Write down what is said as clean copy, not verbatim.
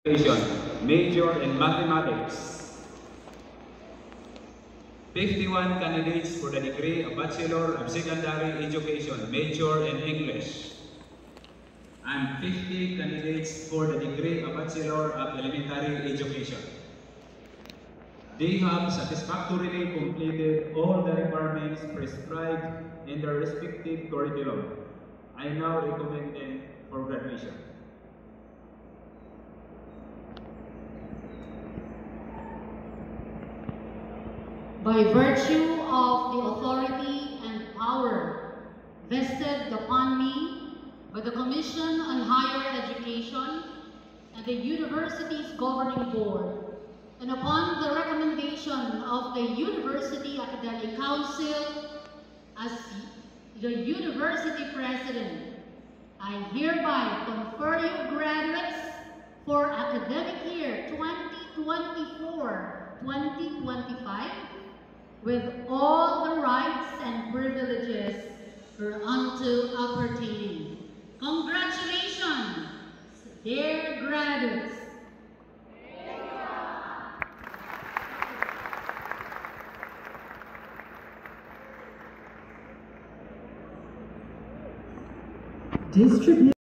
Major in Mathematics. 51 candidates for the degree of Bachelor of Secondary Education, Major in English. And 50 candidates for the degree of Bachelor of Elementary Education. They have satisfactorily completed all the requirements prescribed in their respective curriculum. I now recommend them for graduation. By virtue of the authority and power vested upon me by the Commission on Higher Education and the University's Governing Board, and upon the recommendation of the University Academic Council as the University President, I hereby confer you graduates for academic year 2024-2025 with all the rights and privileges hereunto appertaining. Congratulations, dear graduates. Distribute